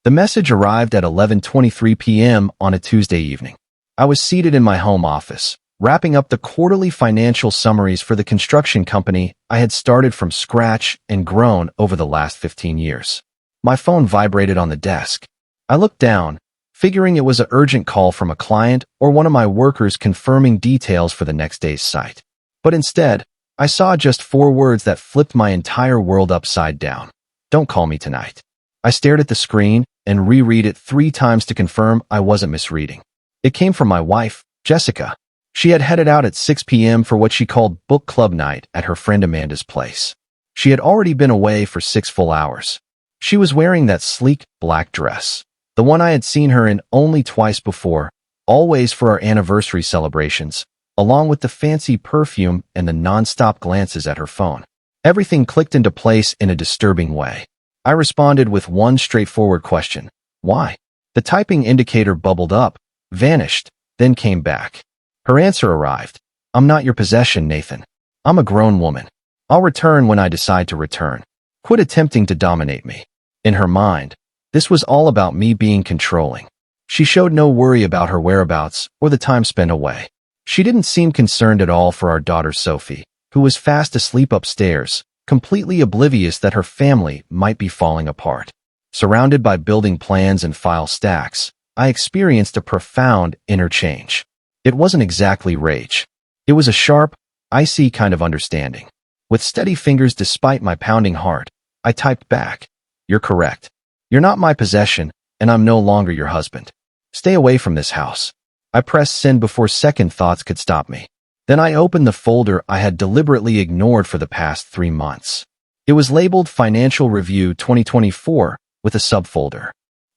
The message arrived at 11:23 p.m. on a Tuesday evening. I was seated in my home office, wrapping up the quarterly financial summaries for the construction company I had started from scratch and grown over the last 15 years. My phone vibrated on the desk. I looked down, figuring it was an urgent call from a client or one of my workers confirming details for the next day's site. But instead, I saw just 4 words that flipped my entire world upside down. Don't call me tonight. I stared at the screen and reread it 3 times to confirm I wasn't misreading. It came from my wife, Jessica. She had headed out at 6 p.m. for what she called book club night at her friend Amanda's place. She had already been away for 6 full hours. She was wearing that sleek, black dress, the one I had seen her in only twice before, always for our anniversary celebrations, along with the fancy perfume and the non-stop glances at her phone. Everything clicked into place in a disturbing way. I responded with one straightforward question. Why? The typing indicator bubbled up, vanished, then came back. Her answer arrived. I'm not your possession, Nathan. I'm a grown woman. I'll return when I decide to return. Quit attempting to dominate me. In her mind, this was all about me being controlling. She showed no worry about her whereabouts or the time spent away. She didn't seem concerned at all for our daughter Sophie, who was fast asleep upstairs, completely oblivious that her family might be falling apart. Surrounded by building plans and file stacks, I experienced a profound inner change. It wasn't exactly rage. It was a sharp, icy kind of understanding. With steady fingers despite my pounding heart, I typed back, "You're correct. You're not my possession, and I'm no longer your husband. Stay away from this house." I pressed send before second thoughts could stop me. Then I opened the folder I had deliberately ignored for the past 3 months. It was labeled Financial Review 2024 with a subfolder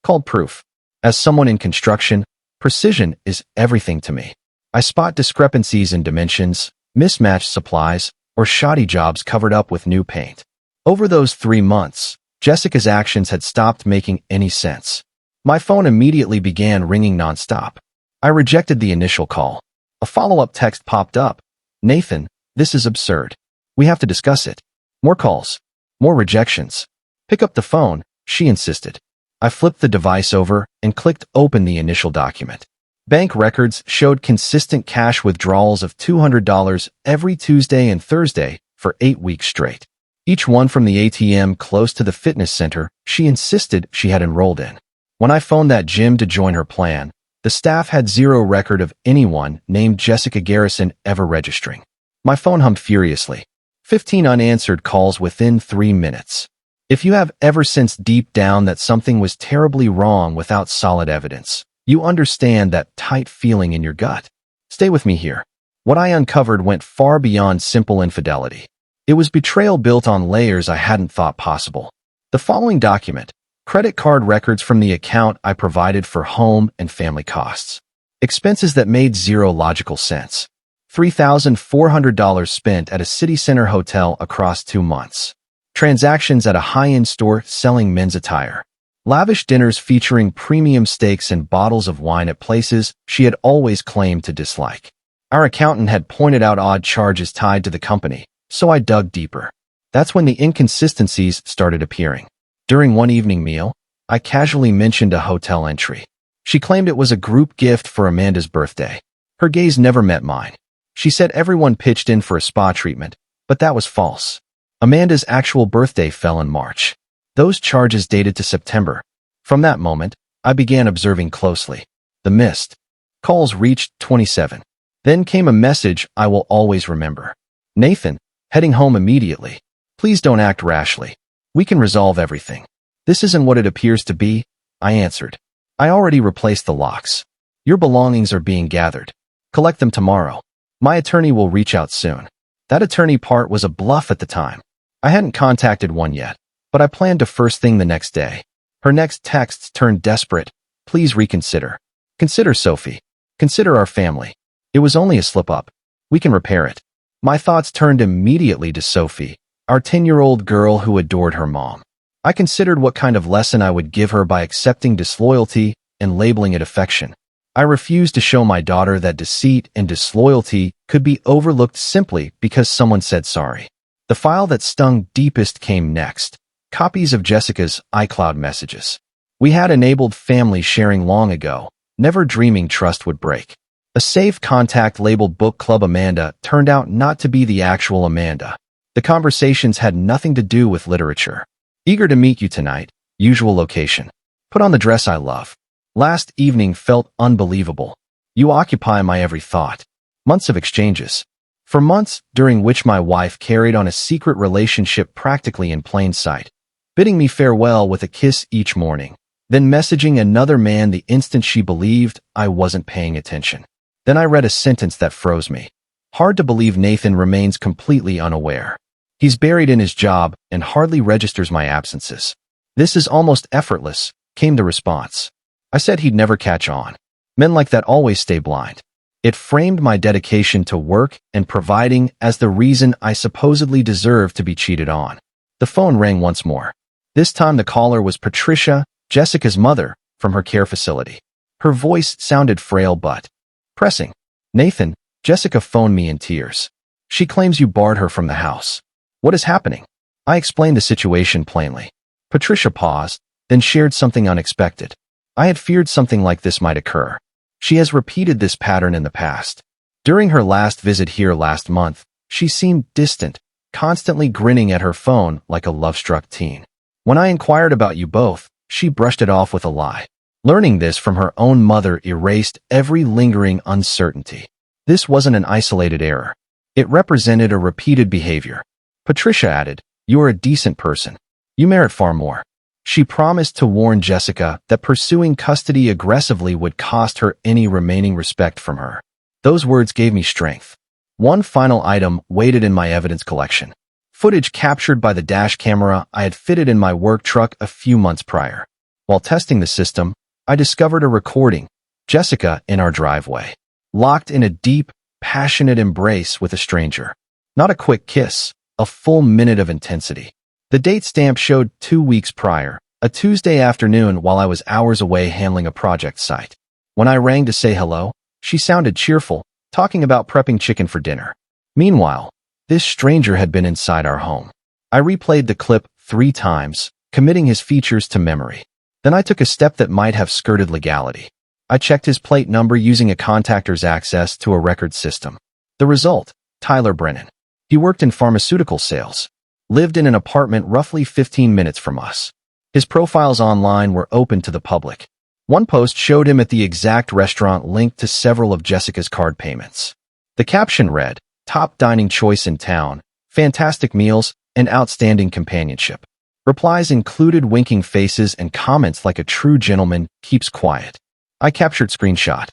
called Proof. As someone in construction, precision is everything to me. I spot discrepancies in dimensions, mismatched supplies, or shoddy jobs covered up with new paint. Over those 3 months, Jessica's actions had stopped making any sense. My phone immediately began ringing nonstop. I rejected the initial call. A follow-up text popped up. "Nathan, this is absurd. We have to discuss it." More calls. More rejections. "Pick up the phone," she insisted. I flipped the device over and clicked open the initial document. Bank records showed consistent cash withdrawals of $200 every Tuesday and Thursday for 8 weeks straight. Each one from the ATM close to the fitness center she insisted she had enrolled in. When I phoned that gym to join her plan, the staff had 0 record of anyone named Jessica Garrison ever registering. My phone hummed furiously. 15 unanswered calls within 3 minutes. If you have ever sensed deep down that something was terribly wrong without solid evidence, you understand that tight feeling in your gut. Stay with me here. What I uncovered went far beyond simple infidelity. It was betrayal built on layers I hadn't thought possible. The following document: credit card records from the account I provided for home and family costs. Expenses that made 0 logical sense. $3,400 spent at a city center hotel across 2 months. Transactions at a high-end store selling men's attire. Lavish dinners featuring premium steaks and bottles of wine at places she had always claimed to dislike. Our accountant had pointed out odd charges tied to the company, so I dug deeper. That's when the inconsistencies started appearing. During one evening meal, I casually mentioned a hotel entry. She claimed it was a group gift for Amanda's birthday. Her gaze never met mine. She said everyone pitched in for a spa treatment, but that was false. Amanda's actual birthday fell in March. Those charges dated to September. From that moment, I began observing closely. The missed calls reached 27. Then came a message I will always remember. "Nathan, heading home immediately. Please don't act rashly. We can resolve everything." "This isn't what it appears to be," I answered. "I already replaced the locks. Your belongings are being gathered. Collect them tomorrow. My attorney will reach out soon." That attorney part was a bluff at the time. I hadn't contacted one yet, but I planned to first thing the next day. Her next texts turned desperate. "Please reconsider. Consider Sophie. Consider our family. It was only a slip-up. We can repair it." My thoughts turned immediately to Sophie, our 10-year-old girl who adored her mom. I considered what kind of lesson I would give her by accepting disloyalty and labeling it affection. I refused to show my daughter that deceit and disloyalty could be overlooked simply because someone said sorry. The file that stung deepest came next: copies of Jessica's iCloud messages. We had enabled family sharing long ago, never dreaming trust would break. A safe contact labeled Book Club Amanda turned out not to be the actual Amanda. The conversations had nothing to do with literature. Eager to meet you tonight. Usual location. Put on the dress I love. Last evening felt unbelievable. You occupy my every thought. Months of exchanges. For months, during which my wife carried on a secret relationship practically in plain sight, bidding me farewell with a kiss each morning, then messaging another man the instant she believed I wasn't paying attention. Then I read a sentence that froze me. Hard to believe Nathan remains completely unaware. He's buried in his job and hardly registers my absences. This is almost effortless, came the response. I said he'd never catch on. Men like that always stay blind. It framed my dedication to work and providing as the reason I supposedly deserved to be cheated on. The phone rang once more. This time the caller was Patricia, Jessica's mother, from her care facility. Her voice sounded frail but pressing. Nathan, Jessica phoned me in tears. She claims you barred her from the house. What is happening? I explained the situation plainly. Patricia paused, then shared something unexpected. I had feared something like this might occur. She has repeated this pattern in the past. During her last visit here last month, she seemed distant, constantly grinning at her phone like a love-struck teen. When I inquired about you both, she brushed it off with a lie. Learning this from her own mother erased every lingering uncertainty. This wasn't an isolated error. It represented a repeated behavior. Patricia added, "You are a decent person. You merit far more." She promised to warn Jessica that pursuing custody aggressively would cost her any remaining respect from her. Those words gave me strength. One final item waited in my evidence collection. Footage captured by the dash camera I had fitted in my work truck a few months prior. While testing the system, I discovered a recording, Jessica in our driveway, locked in a deep, passionate embrace with a stranger. Not a quick kiss, a full minute of intensity. The date stamp showed 2 weeks prior, a Tuesday afternoon while I was hours away handling a project site. When I rang to say hello, she sounded cheerful, talking about prepping chicken for dinner. Meanwhile, this stranger had been inside our home. I replayed the clip 3 times, committing his features to memory. Then I took a step that might have skirted legality. I checked his plate number using a contactor's access to a record system. The result, Tyler Brennan. He worked in pharmaceutical sales. Lived in an apartment roughly 15 minutes from us. His profiles online were open to the public. One post showed him at the exact restaurant linked to several of Jessica's card payments. The caption read, "Top dining choice in town, fantastic meals, and outstanding companionship." Replies included winking faces and comments like a true gentleman keeps quiet. I captured screenshot.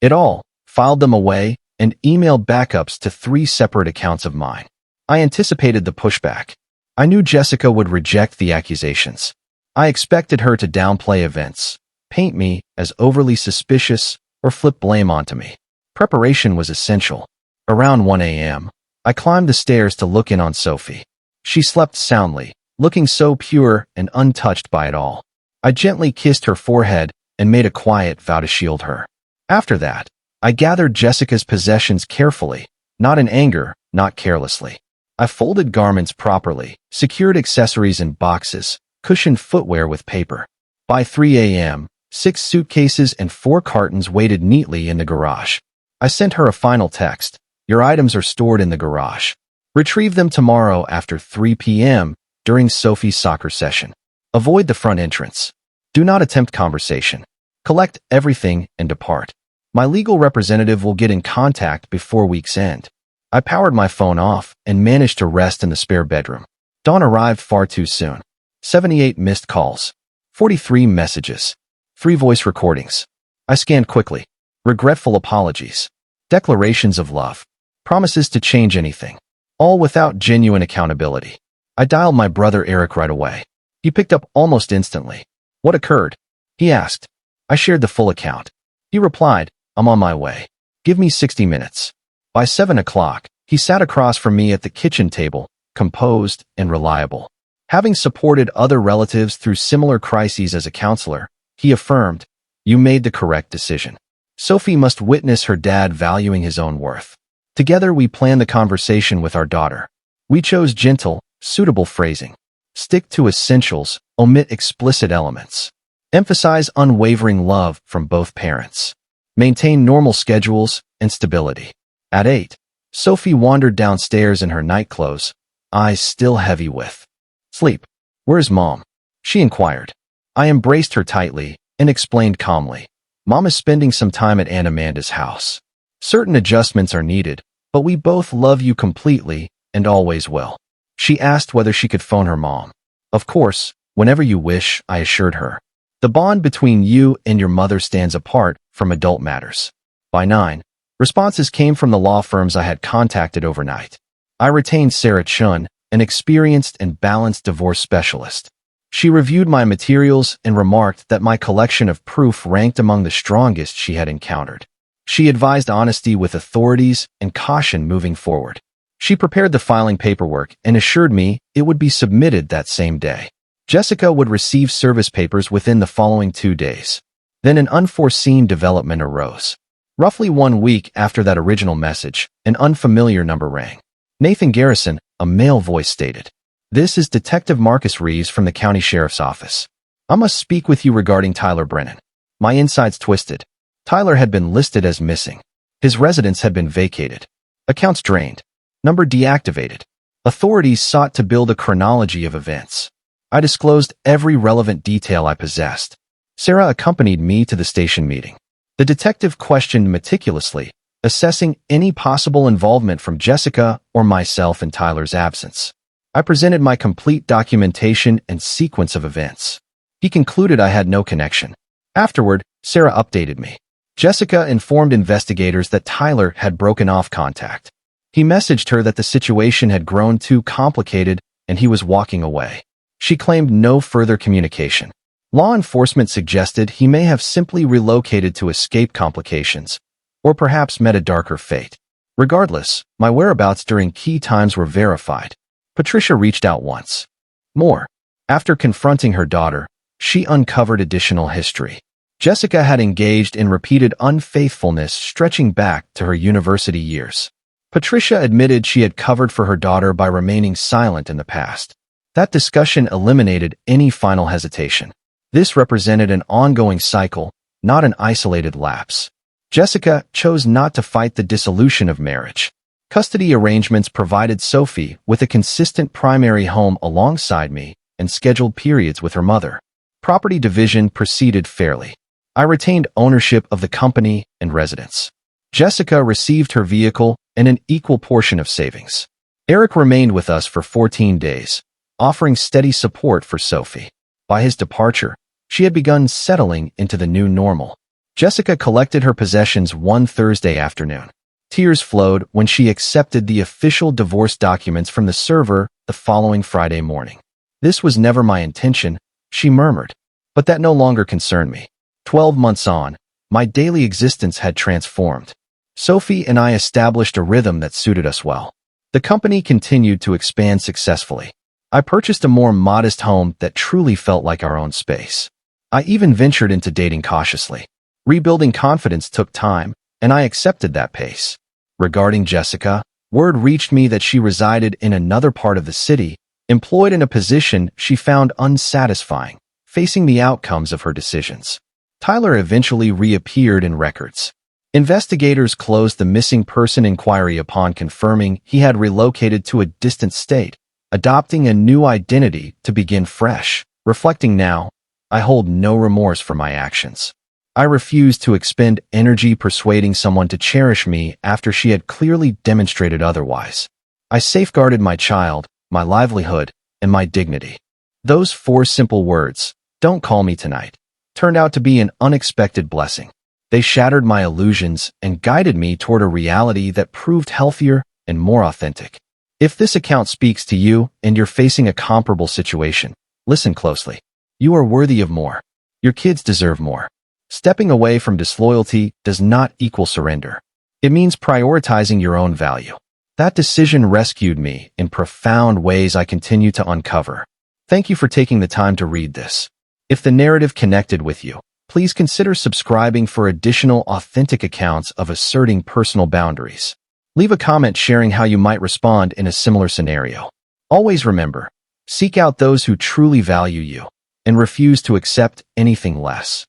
It all, filed them away, and emailed backups to 3 separate accounts of mine. I anticipated the pushback. I knew Jessica would reject the accusations. I expected her to downplay events, paint me as overly suspicious, or flip blame onto me. Preparation was essential. Around 1 a.m., I climbed the stairs to look in on Sophie. She slept soundly, looking so pure and untouched by it all. I gently kissed her forehead and made a quiet vow to shield her. After that, I gathered Jessica's possessions carefully, not in anger, not carelessly. I folded garments properly, secured accessories in boxes, cushioned footwear with paper. By 3 a.m., 6 suitcases and 4 cartons waited neatly in the garage. I sent her a final text. "Your items are stored in the garage. Retrieve them tomorrow after 3 p.m. during Sophie's soccer session. Avoid the front entrance. Do not attempt conversation. Collect everything and depart. My legal representative will get in contact before week's end." I powered my phone off and managed to rest in the spare bedroom. Dawn arrived far too soon. 78 missed calls. 43 messages. 3 voice recordings. I scanned quickly. Regretful apologies. Declarations of love. Promises to change anything. All without genuine accountability. I dialed my brother Eric right away. He picked up almost instantly. "What occurred?" he asked. I shared the full account. He replied, "I'm on my way. Give me 60 minutes. By 7 o'clock, he sat across from me at the kitchen table, composed and reliable. Having supported other relatives through similar crises as a counselor, he affirmed, "You made the correct decision." Sophie must witness her dad valuing his own worth. Together we planned the conversation with our daughter. We chose gentle, suitable phrasing. Stick to essentials, omit explicit elements. Emphasize unwavering love from both parents. Maintain normal schedules and stability. At 8, Sophie wandered downstairs in her nightclothes, eyes still heavy with sleep. "Where's Mom?" she inquired. I embraced her tightly and explained calmly. "Mom is spending some time at Aunt Amanda's house. Certain adjustments are needed, but we both love you completely and always will." She asked whether she could phone her mom. "Of course, whenever you wish," I assured her. "The bond between you and your mother stands apart from adult matters." By 9, responses came from the law firms I had contacted overnight. I retained Sarah Chun, an experienced and balanced divorce specialist. She reviewed my materials and remarked that my collection of proof ranked among the strongest she had encountered. She advised honesty with authorities and caution moving forward. She prepared the filing paperwork and assured me it would be submitted that same day. Jessica would receive service papers within the following 2 days. Then an unforeseen development arose. Roughly 1 week after that original message, an unfamiliar number rang. Nathan Garrison, a male voice stated, "This is Detective Marcus Reeves from the County Sheriff's Office. I must speak with you regarding Tyler Brennan." My insides twisted. Tyler had been listed as missing. His residence had been vacated. Accounts drained. Number deactivated. Authorities sought to build a chronology of events. I disclosed every relevant detail I possessed. Sarah accompanied me to the station meeting. The detective questioned meticulously, assessing any possible involvement from Jessica or myself in Tyler's absence. I presented my complete documentation and sequence of events. He concluded I had no connection. Afterward, Sarah updated me. Jessica informed investigators that Tyler had broken off contact. He messaged her that the situation had grown too complicated and he was walking away. She claimed no further communication. Law enforcement suggested he may have simply relocated to escape complications, or perhaps met a darker fate. Regardless, my whereabouts during key times were verified. Patricia reached out once more. After confronting her daughter, she uncovered additional history. Jessica had engaged in repeated unfaithfulness stretching back to her university years. Patricia admitted she had covered for her daughter by remaining silent in the past. That discussion eliminated any final hesitation. This represented an ongoing cycle, not an isolated lapse. Jessica chose not to fight the dissolution of marriage. Custody arrangements provided Sophie with a consistent primary home alongside me and scheduled periods with her mother. Property division proceeded fairly. I retained ownership of the company and residence. Jessica received her vehicle and an equal portion of savings. Eric remained with us for 14 days, offering steady support for Sophie. By his departure, she had begun settling into the new normal. Jessica collected her possessions one Thursday afternoon. Tears flowed when she accepted the official divorce documents from the server the following Friday morning. "This was never my intention," she murmured, but that no longer concerned me. 12 months on, my daily existence had transformed. Sophie and I established a rhythm that suited us well. The company continued to expand successfully. I purchased a more modest home that truly felt like our own space. I even ventured into dating cautiously. Rebuilding confidence took time, and I accepted that pace. Regarding Jessica, word reached me that she resided in another part of the city, employed in a position she found unsatisfying, facing the outcomes of her decisions. Tyler eventually reappeared in records. Investigators closed the missing person inquiry upon confirming he had relocated to a distant state, adopting a new identity to begin fresh. Reflecting now, I hold no remorse for my actions. I refuse to expend energy persuading someone to cherish me after she had clearly demonstrated otherwise. I safeguarded my child, my livelihood, and my dignity. Those 4 simple words, "Don't call me tonight," turned out to be an unexpected blessing. They shattered my illusions and guided me toward a reality that proved healthier and more authentic. If this account speaks to you and you're facing a comparable situation, listen closely. You are worthy of more. Your kids deserve more. Stepping away from disloyalty does not equal surrender. It means prioritizing your own value. That decision rescued me in profound ways I continue to uncover. Thank you for taking the time to read this. If the narrative connected with you, please consider subscribing for additional authentic accounts of asserting personal boundaries. Leave a comment sharing how you might respond in a similar scenario. Always remember, seek out those who truly value you. and refused to accept anything less.